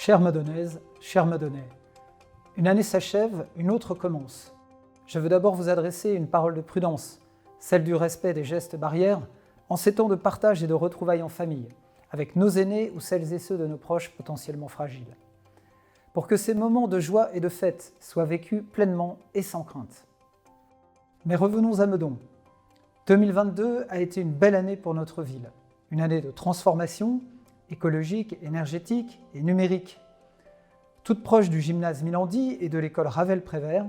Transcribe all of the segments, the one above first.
Chères Meudonnaises, chers Meudonnais, une année s'achève, une autre commence. Je veux d'abord vous adresser une parole de prudence, celle du respect des gestes barrières, en ces temps de partage et de retrouvailles en famille, avec nos aînés ou celles et ceux de nos proches potentiellement fragiles. Pour que ces moments de joie et de fête soient vécus pleinement et sans crainte. Mais revenons à Meudon. 2022 a été une belle année pour notre ville, une année de transformation écologique, énergétique et numérique. Toute proche du gymnase Milandi et de l'école Ravel-Prévert,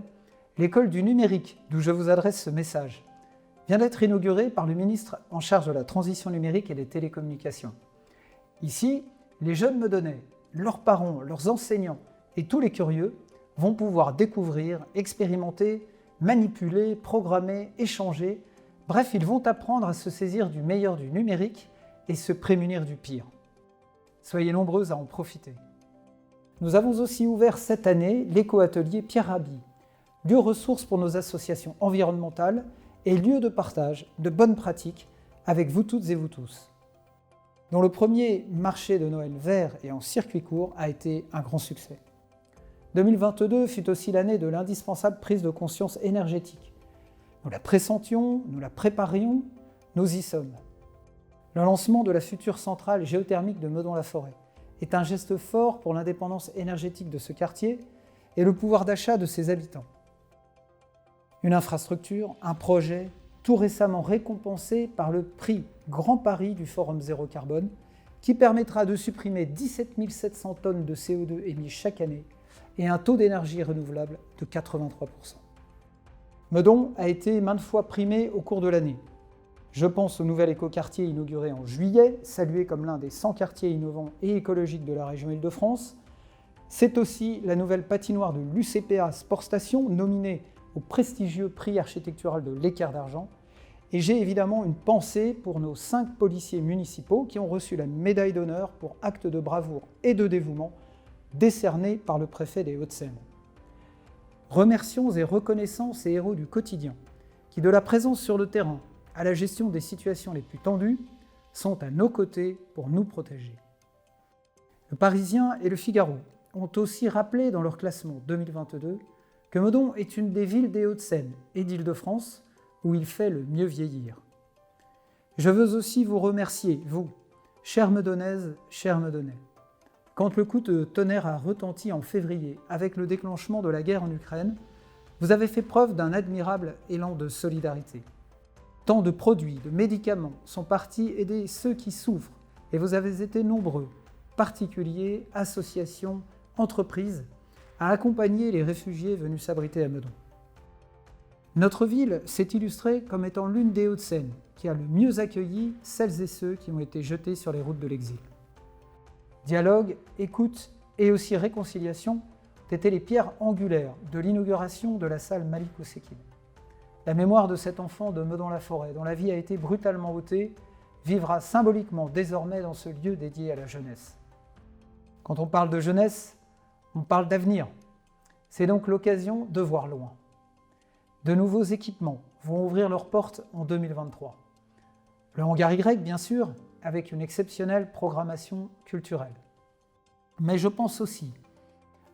l'école du numérique, d'où je vous adresse ce message, vient d'être inaugurée par le ministre en charge de la transition numérique et des télécommunications. Ici, les jeunes Meudonnais, leurs parents, leurs enseignants et tous les curieux vont pouvoir découvrir, expérimenter, manipuler, programmer, échanger. Bref, ils vont apprendre à se saisir du meilleur du numérique et se prémunir du pire. Soyez nombreux à en profiter. Nous avons aussi ouvert cette année l'éco-atelier Pierre Rabhi, lieu ressource pour nos associations environnementales et lieu de partage de bonnes pratiques avec vous toutes et vous tous, dont le premier marché de Noël vert et en circuit court a été un grand succès. 2022 fut aussi l'année de l'indispensable prise de conscience énergétique. Nous la pressentions, nous la préparions, nous y sommes. Le lancement de la future centrale géothermique de Meudon-la-Forêt est un geste fort pour l'indépendance énergétique de ce quartier et le pouvoir d'achat de ses habitants. Une infrastructure, un projet, tout récemment récompensé par le prix Grand Paris du Forum Zéro Carbone, qui permettra de supprimer 17 700 tonnes de CO2 émis chaque année et un taux d'énergie renouvelable de 83%. Meudon a été maintes fois primé au cours de l'année. Je pense au nouvel écoquartier inauguré en juillet, salué comme l'un des 100 quartiers innovants et écologiques de la région Île-de-France. C'est aussi la nouvelle patinoire de l'UCPA Sport Station, nominée au prestigieux prix architectural de l'Équerre d'Argent. Et j'ai évidemment une pensée pour nos 5 policiers municipaux qui ont reçu la médaille d'honneur pour acte de bravoure et de dévouement décernée par le préfet des Hauts-de-Seine. Remercions et reconnaissons ces héros du quotidien qui, de la présence sur le terrain à la gestion des situations les plus tendues, sont à nos côtés pour nous protéger. Le Parisien et le Figaro ont aussi rappelé dans leur classement 2022 que Meudon est une des villes des Hauts-de-Seine et d'Île-de-France où il fait le mieux vieillir. Je veux aussi vous remercier, vous, chères Meudonnaises, chers Meudonnais. Quand le coup de tonnerre a retenti en février avec le déclenchement de la guerre en Ukraine, vous avez fait preuve d'un admirable élan de solidarité. Tant de produits, de médicaments sont partis aider ceux qui souffrent et vous avez été nombreux, particuliers, associations, entreprises, à accompagner les réfugiés venus s'abriter à Meudon. Notre ville s'est illustrée comme étant l'une des Hauts-de-Seine qui a le mieux accueilli celles et ceux qui ont été jetés sur les routes de l'exil. Dialogue, écoute et aussi réconciliation étaient les pierres angulaires de l'inauguration de la salle Malik Oussekine. La mémoire de cet enfant de Meudon-la-Forêt, dont la vie a été brutalement ôtée, vivra symboliquement désormais dans ce lieu dédié à la jeunesse. Quand on parle de jeunesse, on parle d'avenir. C'est donc l'occasion de voir loin. De nouveaux équipements vont ouvrir leurs portes en 2023. Le hangar Y, bien sûr, avec une exceptionnelle programmation culturelle. Mais je pense aussi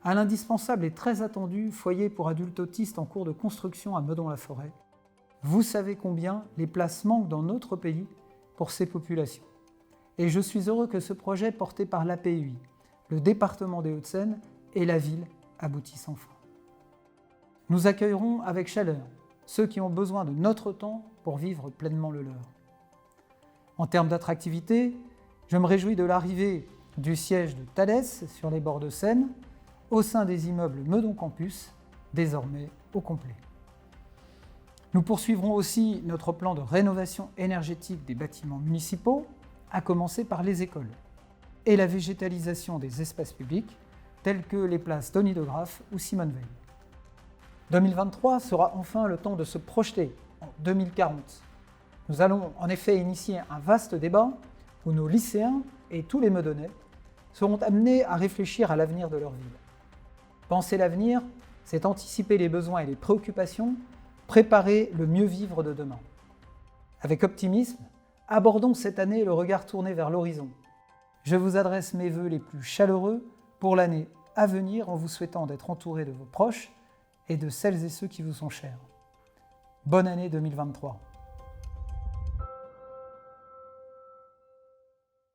à l'indispensable et très attendu foyer pour adultes autistes en cours de construction à Meudon-la-Forêt. Vous savez combien les places manquent dans notre pays pour ces populations. Et je suis heureux que ce projet porté par l'APUI, le département des Hauts-de-Seine et la ville aboutisse enfin. Nous accueillerons avec chaleur ceux qui ont besoin de notre temps pour vivre pleinement le leur. En termes d'attractivité, je me réjouis de l'arrivée du siège de Thales sur les bords de Seine, au sein des immeubles Meudon Campus, désormais au complet. Nous poursuivrons aussi notre plan de rénovation énergétique des bâtiments municipaux, à commencer par les écoles, et la végétalisation des espaces publics, tels que les places Denis de Graff ou Simone Veil. 2023 sera enfin le temps de se projeter en 2040. Nous allons en effet initier un vaste débat où nos lycéens et tous les Meudonnais seront amenés à réfléchir à l'avenir de leur ville. Penser l'avenir, c'est anticiper les besoins et les préoccupations, préparer le mieux vivre de demain. Avec optimisme, abordons cette année le regard tourné vers l'horizon. Je vous adresse mes vœux les plus chaleureux pour l'année à venir en vous souhaitant d'être entouré de vos proches et de celles et ceux qui vous sont chers. Bonne année 2023.